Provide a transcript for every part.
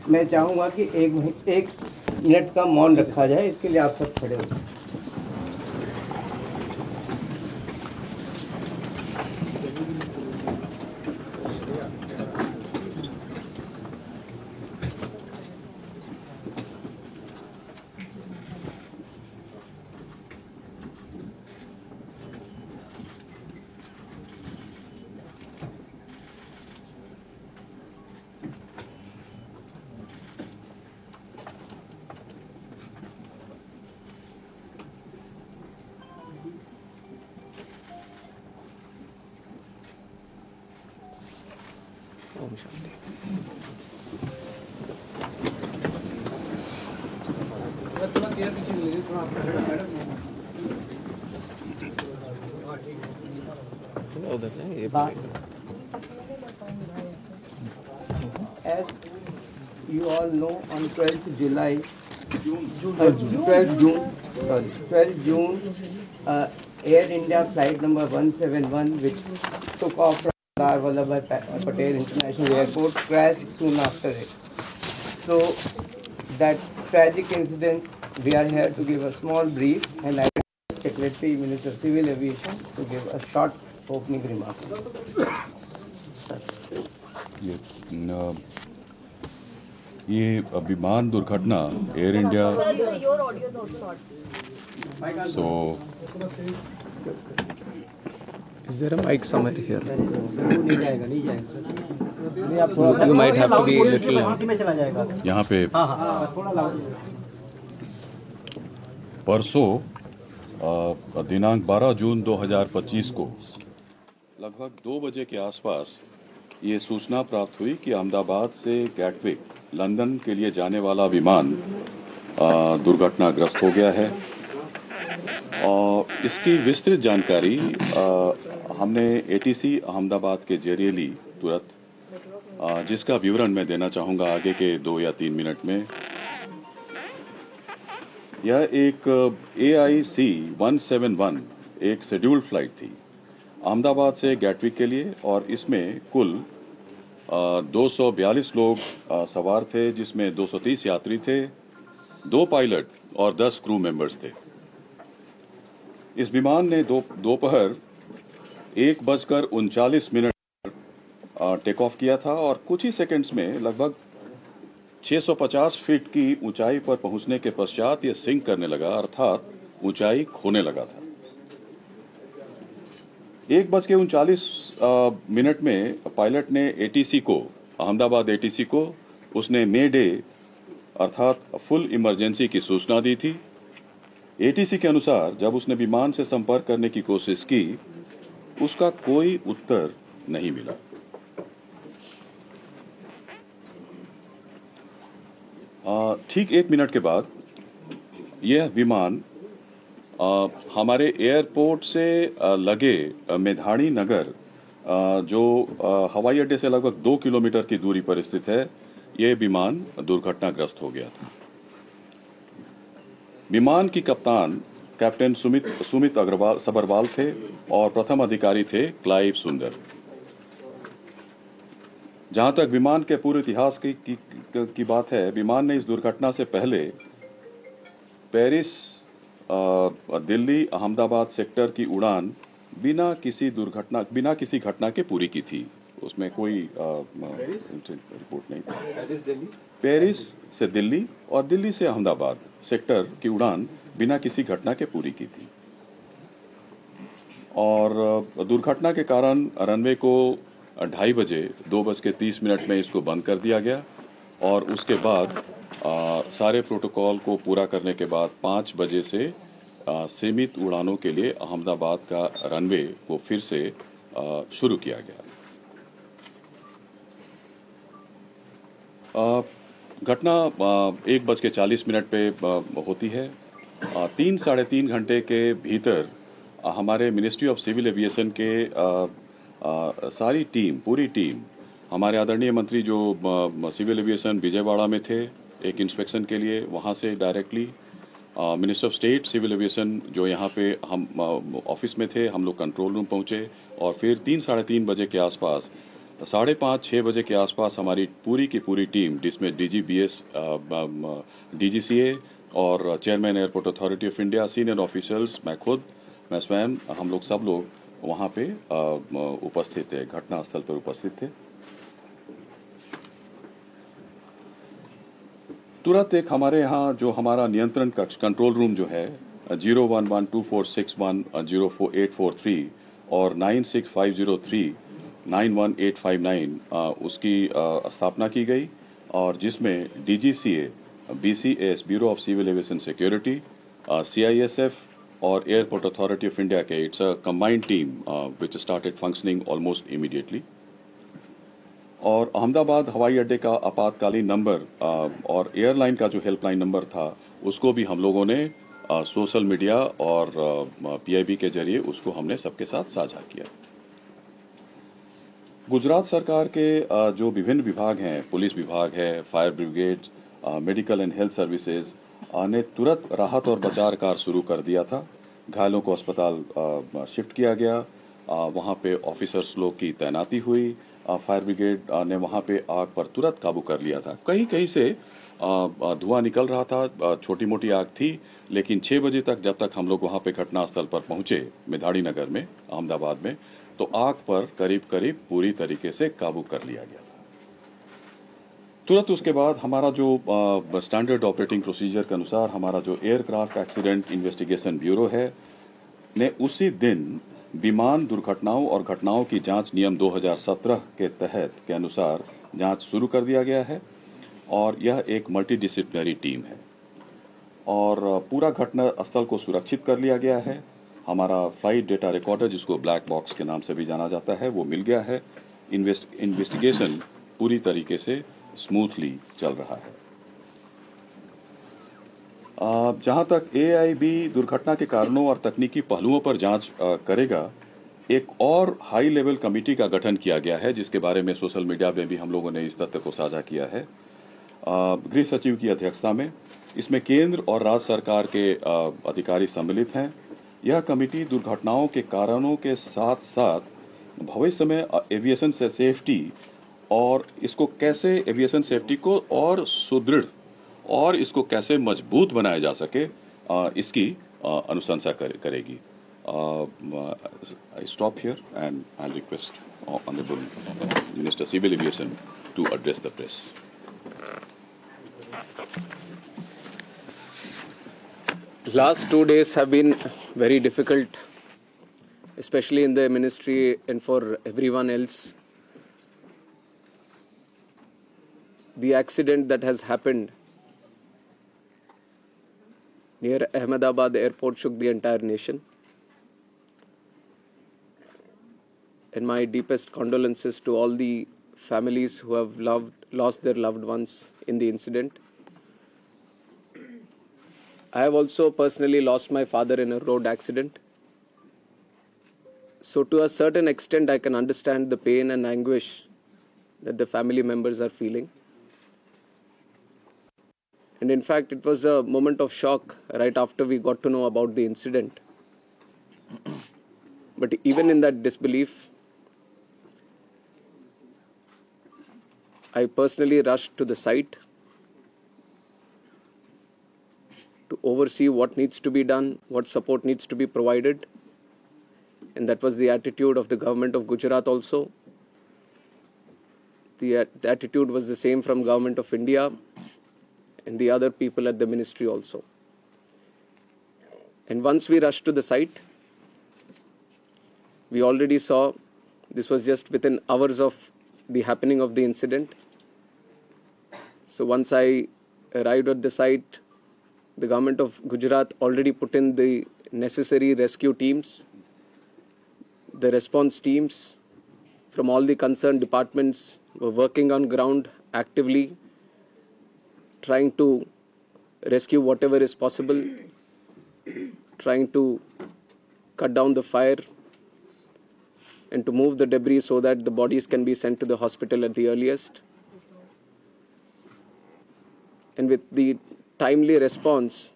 मैं चाहूँगा कि एक मिनट का मौन रखा जाए, इसके लिए आप सब खड़े हो जाए। Om Shanti. As you all know, on 12th July, 12th June, Air India flight number 171, which took off from Sardar Vallabhbhai Patel International Airport, crashed soon after it. So, that tragic incident, we are here to give a small brief, and I ask Secretary, Minister of Civil Aviation, to give a short opening remark. ये विमान दुर्घटना air India Is there a mic somewhere here? You might have to be a little. यहाँ पे परसों दिनांक 12 जून 2025 को लगभग 2 बजे के आसपास ये सूचना प्राप्त हुई कि अहमदाबाद से गैटविक लंदन के लिए जाने वाला विमान दुर्घटनाग्रस्त हो गया है। और इसकी विस्तृत जानकारी हमने एटीसी अहमदाबाद के जरिए ली तुरंत, जिसका विवरण मैं देना चाहूँगा आगे के 2 या 3 मिनट में। यह एक AIC 171 एक शेड्यूल्ड फ्लाइट थी अहमदाबाद से गैटविक के लिए, और इसमें कुल 242 लोग सवार थे, जिसमें 230 यात्री थे, 2 पायलट और 10 क्रू मेंबर्स थे। इस विमान ने दोपहर 1:39 टेक ऑफ किया था और कुछ ही सेकंड्स में लगभग 650 फीट की ऊंचाई पर पहुंचने के पश्चात यह सिंक करने लगा, अर्थात ऊंचाई खोने लगा था। 1:39 में पायलट ने अहमदाबाद ATC को उसने मे डे अर्थात फुल इमरजेंसी की सूचना दी थी। ATC के अनुसार जब उसने विमान से संपर्क करने की कोशिश की, उसका कोई उत्तर नहीं मिला। ठीक 1 मिनट के बाद यह विमान हमारे एयरपोर्ट से लगे मेधाणी नगर, जो हवाई अड्डे से लगभग 2 किलोमीटर की दूरी पर स्थित है, यह विमान दुर्घटनाग्रस्त हो गया था। विमान की कप्तान कैप्टन सुमित सबरवाल थे और प्रथम अधिकारी थे क्लाइव सुंदर। जहां तक विमान के पूरे इतिहास की बात है, विमान ने इस दुर्घटना से पहले पेरिस दिल्ली अहमदाबाद सेक्टर की उड़ान बिना किसी घटना के पूरी की थी। उसमें कोई रिपोर्ट नहीं थी। पेरिस से दिल्ली और दिल्ली से अहमदाबाद सेक्टर की उड़ान बिना किसी घटना के पूरी की थी। और दुर्घटना के कारण रनवे को 2:30 बजे 2:30 में इसको बंद कर दिया गया, और उसके बाद सारे प्रोटोकॉल को पूरा करने के बाद 5 बजे से सीमित उड़ानों के लिए अहमदाबाद का रनवे को फिर से शुरू किया गया। घटना 1:40 पे होती है। 3-3.5 घंटे के भीतर हमारे मिनिस्ट्री ऑफ सिविल एविएशन के पूरी टीम, हमारे आदरणीय मंत्री जो सिविल एविएशन विजयवाड़ा में थे एक इंस्पेक्शन के लिए, वहां से directly minister of state civil aviation जो यहाँ पे हम ऑफिस में थे, हम लोग कंट्रोल रूम पहुंचे, और फिर 3-3.5 बजे के आसपास 5:30-6 बजे के आसपास हमारी पूरी की पूरी टीम, जिसमें डीजीबीएस, डीजीसीए और chairman airport authority of India, senior officers, मैं स्वयं, हम लोग सब लोग वहाँ पे उपस्थित थे, घटनास्थल पर उपस्थित थे। तुरंत एक हमारे यहाँ जो हमारा नियंत्रण कक्ष, कंट्रोल रूम जो है 011246104843 और 9650391859 उसकी स्थापना की गई, और जिसमें DGCA, BCS, bureau of civil aviation security, CISF और एयरपोर्ट अथॉरिटी ऑफ इंडिया के, it's a combined team which started functioning almost immediately. और अहमदाबाद हवाई अड्डे का आपातकालीन नंबर और एयरलाइन का जो हेल्पलाइन नंबर था, उसको भी हम लोगों ने सोशल मीडिया और पीआईबी के जरिए उसको हमने सबके साथ साझा किया। गुजरात सरकार के जो विभिन्न विभाग हैं, पुलिस विभाग है, fire brigade, medical and health services ने तुरंत राहत और बचाव कार्य शुरू कर दिया था। घायलों को अस्पताल शिफ्ट किया गया, वहाँ पे ऑफिसर्स लोग की तैनाती हुई, फायर ब्रिगेड ने वहाँ पे आग पर तुरंत काबू कर लिया था। कहीं कहीं से धुआं निकल रहा था, छोटी मोटी आग थी, लेकिन 6 बजे तक जब तक हम लोग वहाँ पे घटनास्थल पर पहुंचे मेधाड़ी नगर में, अहमदाबाद में, तो आग पर करीब करीब पूरी तरीके से काबू कर लिया गया था। तुरंत उसके बाद हमारा जो स्टैंडर्ड ऑपरेटिंग प्रोसीजर के अनुसार हमारा जो एयरक्राफ्ट एक्सीडेंट इन्वेस्टिगेशन ब्यूरो है ने उसी दिन विमान दुर्घटनाओं और घटनाओं की जांच नियम 2017 के तहत के अनुसार जांच शुरू कर दिया गया है, और यह एक मल्टीडिसिप्लिनरी टीम है, और पूरा घटना स्थल को सुरक्षित कर लिया गया है। हमारा फ्लाइट डेटा रिकॉर्डर, जिसको ब्लैक बॉक्स के नाम से भी जाना जाता है, वो मिल गया है। इन्वेस्टिगेशन पूरी तरीके से स्मूथली चल रहा है। जहां तक एआईबी दुर्घटना के कारणों और तकनीकी पहलुओं पर जांच करेगा, एक और हाई लेवल कमेटी का गठन किया गया है, जिसके बारे में सोशल मीडिया में भी हम लोगों ने इस तथ्य को साझा किया है, गृह सचिव की अध्यक्षता में। इसमें केंद्र और राज्य सरकार के अधिकारी सम्मिलित हैं। यह कमेटी दुर्घटनाओं के कारणों के साथ साथ भविष्य में एविएशन से सेफ्टी और इसको कैसे, एविएशन सेफ्टी को और सुदृढ़ और इसको कैसे मजबूत बनाया जा सके, इसकी अनुशंसा करेगी। I stop here and I'll request Honorable Minister Civil Aviation to address the press. Last 2 days have been very difficult, especially in the ministry and for everyone else. The accident that has happened near Ahmedabad airport shook the entire nation. And my deepest condolences to all the families who have lost their loved ones in the incident. I have also personally lost my father in a road accident. So to a certain extent, I can understand the pain and anguish that the family members are feeling. And in fact, it was a moment of shock right after we got to know about the incident. But even in that disbelief, I personally rushed to the site to oversee what needs to be done, what support needs to be provided. And that was the attitude of the government of Gujarat also. The attitude was the same from government of India and the other people at the ministry also. And once we rushed to the site, we already saw, this was just within hours of the happening of the incident. So once I arrived at the site, the government of Gujarat already put in the necessary rescue teams, the response teams from all the concerned departments were working on ground actively, trying to rescue whatever is possible, trying to cut down the fire and to move the debris so that the bodies can be sent to the hospital at the earliest. And with the timely response,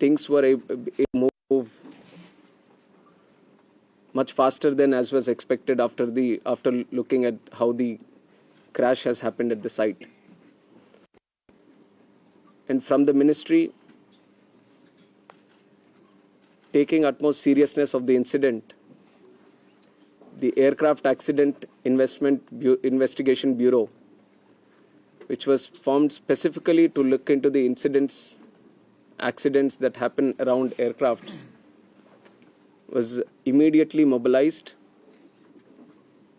things were able to move much faster than as was expected after looking at how the crash has happened at the site. And from the ministry, taking utmost seriousness of the incident, the Aircraft Accident Investigation Bureau, which was formed specifically to look into the accidents that happen around aircrafts, was immediately mobilized,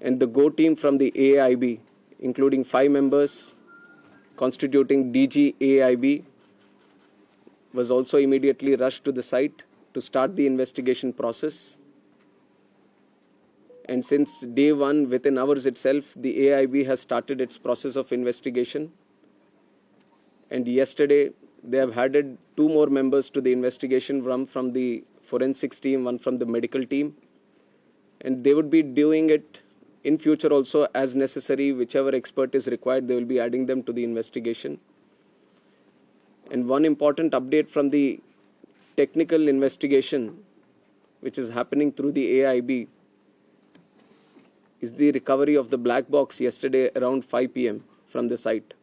and the GO team from the AIB, including 5 members constituting DG AIB, was also immediately rushed to the site to start the investigation process. And since day one, within hours itself, the AIB has started its process of investigation. And yesterday, they have added 2 more members to the investigation, one from the forensics team, one from the medical team. And they would be doing it in future also as necessary. Whichever expert is required, they will be adding them to the investigation. And one important update from the technical investigation, which is happening through the AIB, is the recovery of the black box yesterday around 5 p.m. from the site.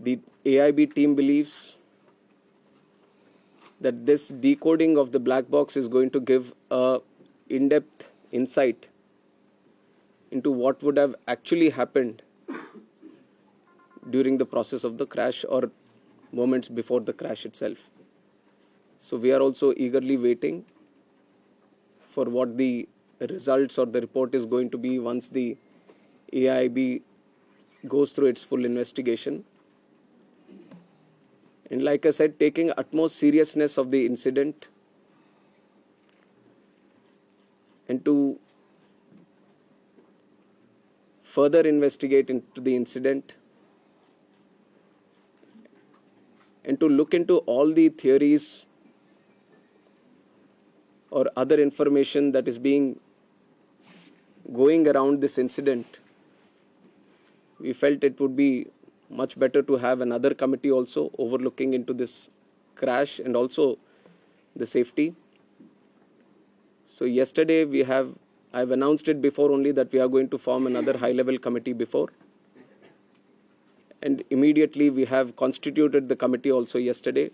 The AIB team believes that this decoding of the black box is going to give a in-depth insight into what would have actually happened during the process of the crash or moments before the crash itself. So we are also eagerly waiting for what the results or the report is going to be once the AIB goes through its full investigation. And like I said, taking utmost seriousness of the incident and to further investigate into the incident and to look into all the theories or other information that is going around this incident, we felt it would be much better to have another committee also overlooking into this crash and also the safety. So yesterday I've announced it before only that we are going to form another high-level committee before. And immediately we have constituted the committee also yesterday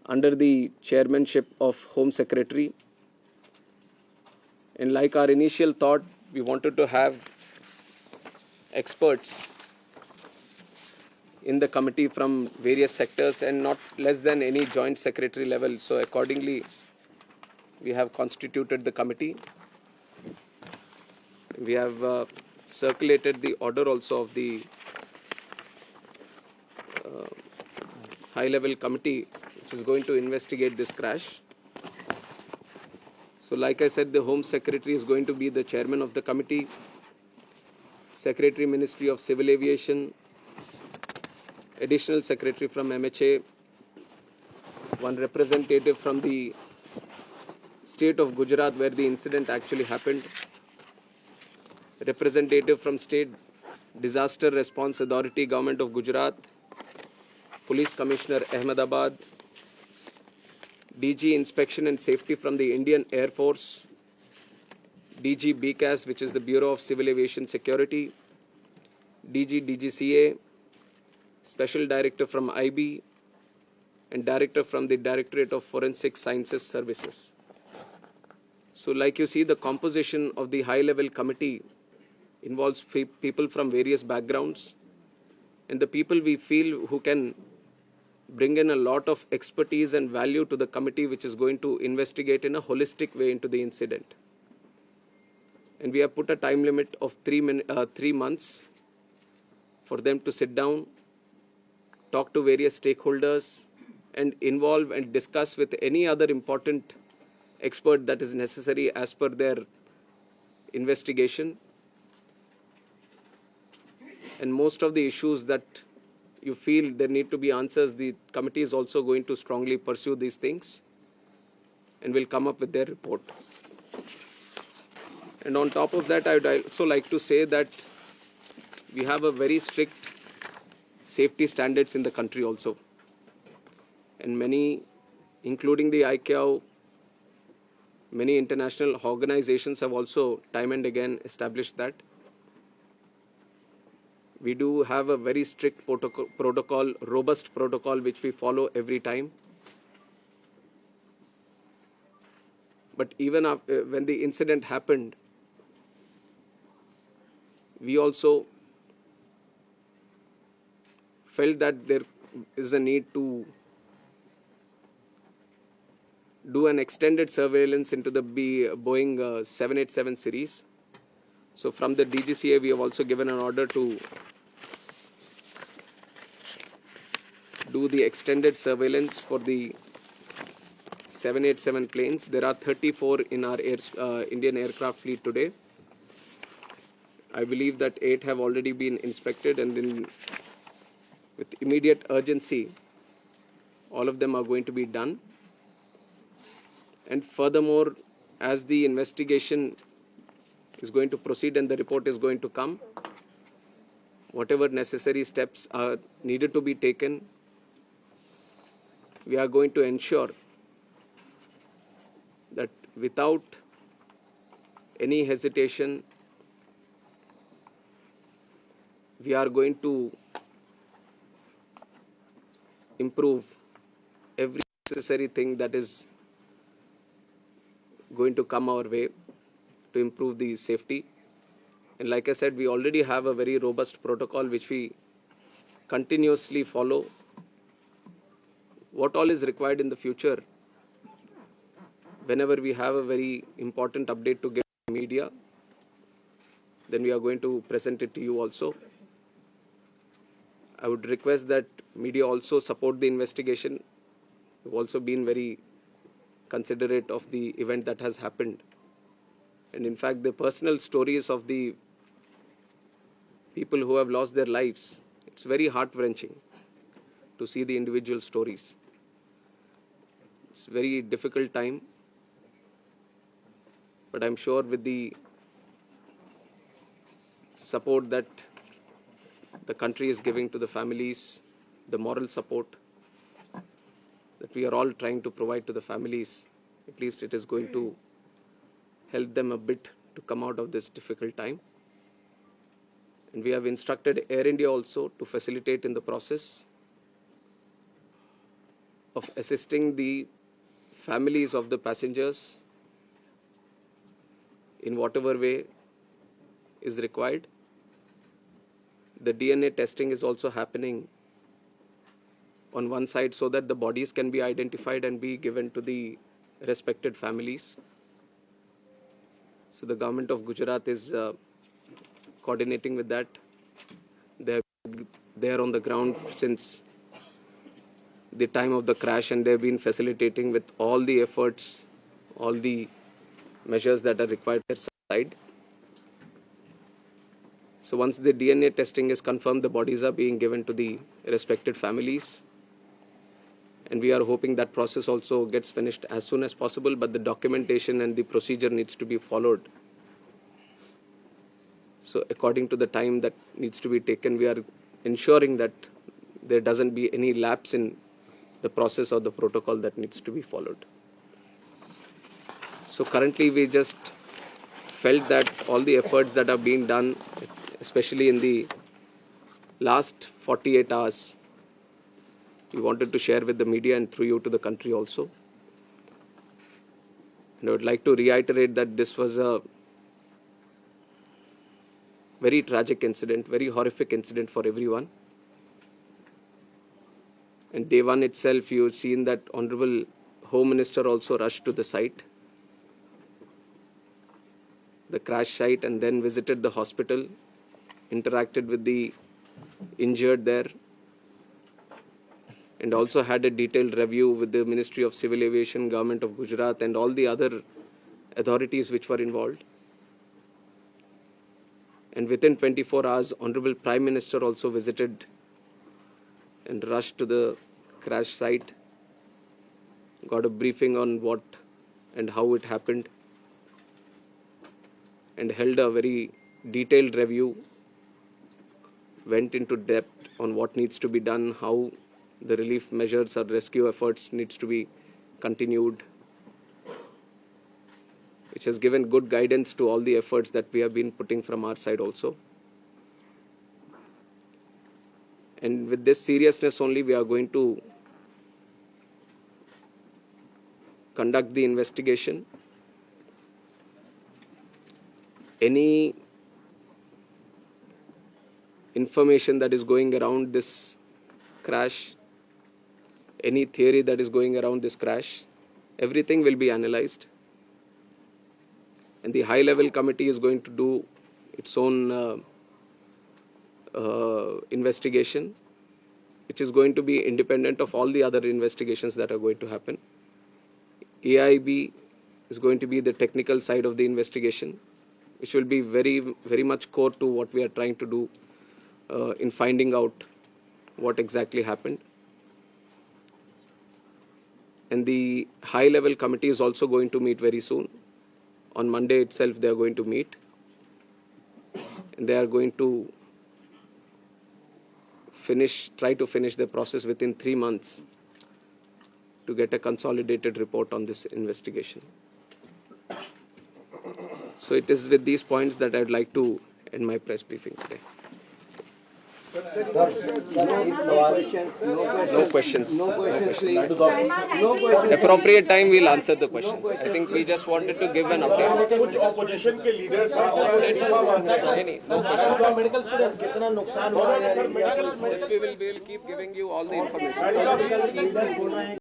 under the chairmanship of Home Secretary. And like our initial thought, we wanted to have experts in the committee from various sectors and not less than any joint secretary level. So accordingly, we have constituted the committee. We have circulated the order also of the high-level committee which is going to investigate this crash. So like I said, the Home Secretary is going to be the chairman of the committee, Secretary Ministry of Civil Aviation, Additional Secretary from MHA, one representative from the state of Gujarat where the incident actually happened, representative from State Disaster Response Authority, Government of Gujarat, Police Commissioner Ahmedabad, DG Inspection and Safety from the Indian Air Force, DG BCAS, which is the Bureau of Civil Aviation Security, DG DGCA, Special Director from IB, and Director from the Directorate of Forensic Sciences Services. So like you see, the composition of the high-level committee involves people from various backgrounds, and the people we feel who can bring in a lot of expertise and value to the committee which is going to investigate in a holistic way into the incident. And we have put a time limit of 3 months for them to sit down, talk to various stakeholders, and involve and discuss with any other important expert that is necessary as per their investigation. And most of the issues that you feel there need to be answers, the committee is also going to strongly pursue these things and will come up with their report. And on top of that, I would also like to say that we have a very strict safety standards in the country also. And many, including the ICAO Many international organizations have also time and again established that. We do have a very strict protocol, robust protocol, which we follow every time. But even after, when the incident happened, we also felt that there is a need to do an extended surveillance into the Boeing 787 series. So from the DGCA, we have also given an order to do the extended surveillance for the 787 planes. There are 34 in our Indian aircraft fleet today. I believe that 8 have already been inspected, and with immediate urgency, all of them are going to be done. And furthermore, as the investigation is going to proceed and the report is going to come, whatever necessary steps are needed to be taken, we are going to ensure that without any hesitation, we are going to improve every necessary thing that is going to come our way to improve the safety. And like I said, we already have a very robust protocol which we continuously follow. What all is required in the future, whenever we have a very important update to give to media, then we are going to present it to you also. I would request that media also support the investigation. We've also been very considerate of the event that has happened. And in fact, the personal stories of the people who have lost their lives, it's very heart-wrenching to see the individual stories. It's a very difficult time, but I'm sure with the support that the country is giving to the families, the moral support that we are all trying to provide to the families, at least it is going to help them a bit to come out of this difficult time. And we have instructed Air India also to facilitate in the process of assisting the families of the passengers in whatever way is required. The DNA testing is also happening on one side so that the bodies can be identified and be given to the respected families. So the government of Gujarat is coordinating with that. They're on the ground since the time of the crash, and they've been facilitating with all the efforts, all the measures that are required on their side. So once the DNA testing is confirmed, the bodies are being given to the respected families. And we are hoping that process also gets finished as soon as possible, but the documentation and the procedure needs to be followed. So according to the time that needs to be taken, we are ensuring that there doesn't be any lapse in the process or the protocol that needs to be followed. So currently we just felt that all the efforts that are being done, especially in the last 48 hours, we wanted to share with the media and through you to the country also. And I would like to reiterate that this was a very tragic incident, very horrific incident for everyone. And day one itself, you've seen that Honorable Home Minister also rushed to the site, the crash site, and then visited the hospital, interacted with the injured there, and also had a detailed review with the Ministry of Civil Aviation, Government of Gujarat, and all the other authorities which were involved. And within 24 hours, Honorable Prime Minister also visited and rushed to the crash site, got a briefing on what and how it happened, and held a very detailed review, went into depth on what needs to be done, how the relief measures or rescue efforts needs to be continued. which has given good guidance to all the efforts that we have been putting from our side also. And with this seriousness only, we are going to conduct the investigation. Any information that is going around this crash, any theory that is going around this crash, everything will be analyzed. And the high-level committee is going to do its own investigation, which is going to be independent of all the other investigations that are going to happen. AIB is going to be the technical side of the investigation, which will be very, very much core to what we are trying to do in finding out what exactly happened. And the high-level committee is also going to meet very soon. On Monday itself, they are going to meet. And they are going to try to finish the process within 3 months to get a consolidated report on this investigation. So it is with these points that I would like to end my press briefing today. No questions. Appropriate time we'll answer the questions. I think we just wanted to give an update. कुछ opposition के leaders are No questions. medical students कितना नुकसान हुआ है? We will keep giving you all the information.